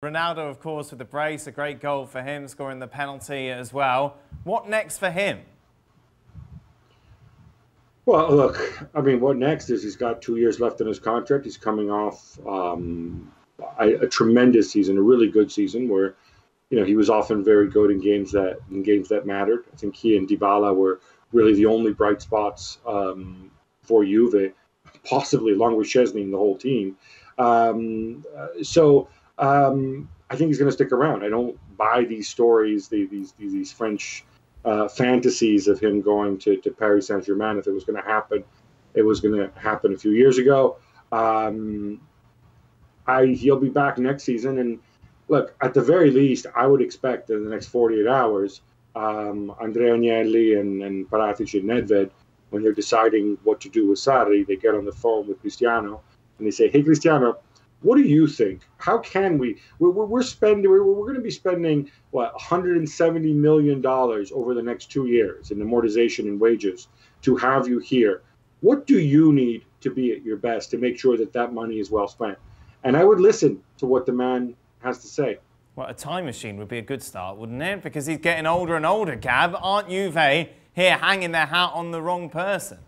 Ronaldo, of course, with the brace, a great goal for him, scoring the penalty as well. What next for him? Well, look, I mean, what next is he's got 2 years left in his contract. He's coming off a tremendous season, a really good season where, he was often very good in games that mattered. I think he and Dybala were really the only bright spots for Juve, possibly along with Szczesny and the whole team. I think he's going to stick around. I don't buy these stories, these French fantasies of him going to Paris Saint-Germain. If it was going to happen, it was going to happen a few years ago. He'll be back next season. And look, at the very least, I would expect in the next 48 hours, Andrea Agnelli and Paratici and Nedved, when they're deciding what to do with Sarri, they get on the phone with Cristiano and they say, "Hey, Cristiano, what do you think? How can we? We're going to be spending what, $170 million over the next 2 years in amortization and wages to have you here. What do you need to be at your best to make sure that that money is well spent?" And I would listen to what the man has to say. Well, a time machine would be a good start, wouldn't it? Because he's getting older and older, Gab. Aren't Juve here hanging their hat on the wrong person?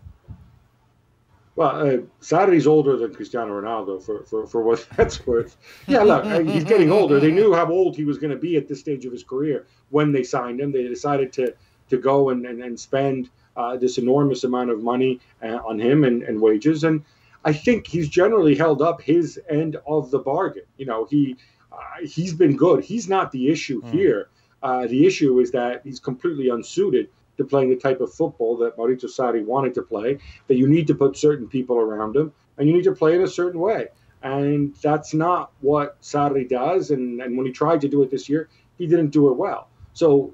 Well, Sarri's older than Cristiano Ronaldo, for what that's worth. Yeah, look, he's getting older. They knew how old he was going to be at this stage of his career when they signed him. They decided to go and spend this enormous amount of money on him and wages. And I think he's generally held up his end of the bargain. He's been good. He's not the issue here. The issue is that he's completely unsuited to playing the type of football that Maurizio Sarri wanted to play, that you need to put certain people around him, and you need to play in a certain way. And that's not what Sarri does. And when he tried to do it this year, he didn't do it well. So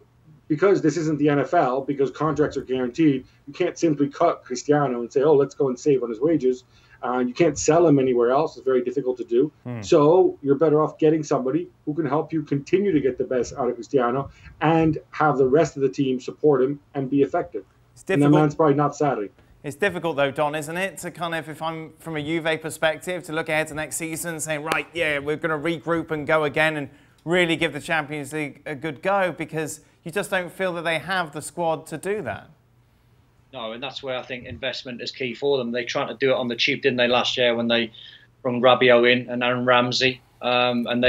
because this isn't the NFL, because contracts are guaranteed, you can't simply cut Cristiano and say, "Oh, let's go and save on his wages." You can't sell him anywhere else. It's very difficult to do. So you're better off getting somebody who can help you continue to get the best out of Cristiano and have the rest of the team support him and be effective. And that man's probably not Sarri. It's difficult though, Don, isn't it? To kind of, if I'm from a Juve perspective, to look ahead to next season and saying, right, yeah, we're going to regroup and go again and really give the Champions League a good go, because you just don't feel that they have the squad to do that. No, and that's where I think investment is key for them. They tried to do it on the cheap, didn't they, last year when they brought Rabiot in and Aaron Ramsey, and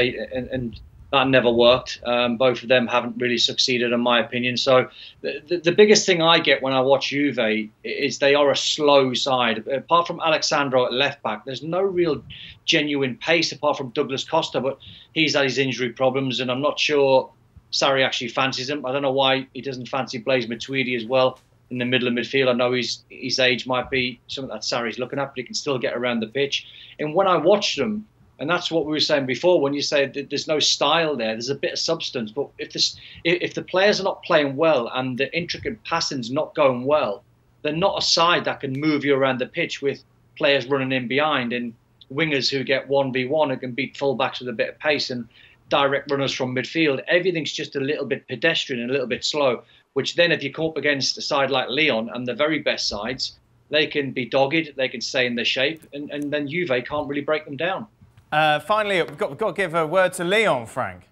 that never worked. Both of them haven't really succeeded, in my opinion. So the biggest thing I get when I watch Juve is they are a slow side. Apart from Alexandro at left back, there's no real genuine pace apart from Douglas Costa, but he's had his injury problems, and I'm not sure Sarri actually fancies him. I don't know why he doesn't fancy Blaise Matuidi as well in the middle of midfield. I know his age might be something that Sarri's looking at, but he can still get around the pitch. And when I watch them, and that's what we were saying before, when you say that there's no style there's a bit of substance. But if the players are not playing well and the intricate passing's not going well, they're not a side that can move you around the pitch with players running in behind and wingers who get 1v1 who can beat fullbacks with a bit of pace and direct runners from midfield. Everything's just a little bit pedestrian and a little bit slow, which then if you come up against a side like Lyon and the very best sides, they can be dogged, they can stay in their shape, and then Juve can't really break them down. Finally, we've got to give a word to Lyon, Frank.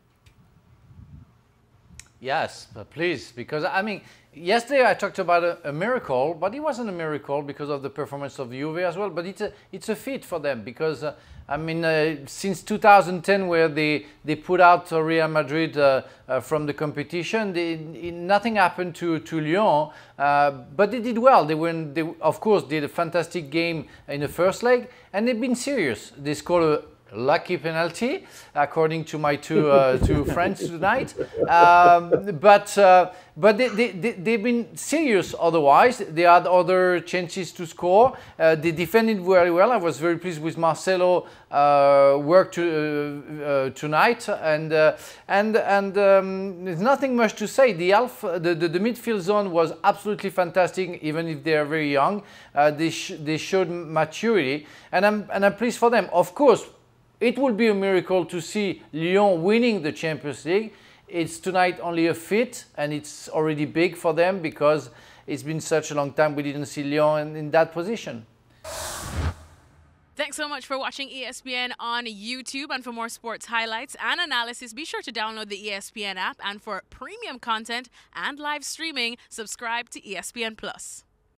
Yes, please, because I mean, yesterday I talked about a miracle, but it wasn't a miracle because of the performance of Juve as well. But it's a feat for them because I mean, since 2010, where they put out Real Madrid from the competition, nothing happened to Lyon, but they did well. They of course did a fantastic game in the first leg, and they've been serious. They scored a lucky penalty, according to my two friends tonight. But they've been serious otherwise. They had other chances to score. They defended very well. I was very pleased with Marcelo work tonight. And there's nothing much to say. The midfield zone was absolutely fantastic, even if they are very young. They showed maturity, and I'm pleased for them. Of course, it would be a miracle to see Lyon winning the Champions League. It's tonight only a feat, and it's already big for them because it's been such a long time we didn't see Lyon in that position. Thanks so much for watching ESPN on YouTube. And for more sports highlights and analysis, be sure to download the ESPN app. And for premium content and live streaming, subscribe to ESPN Plus.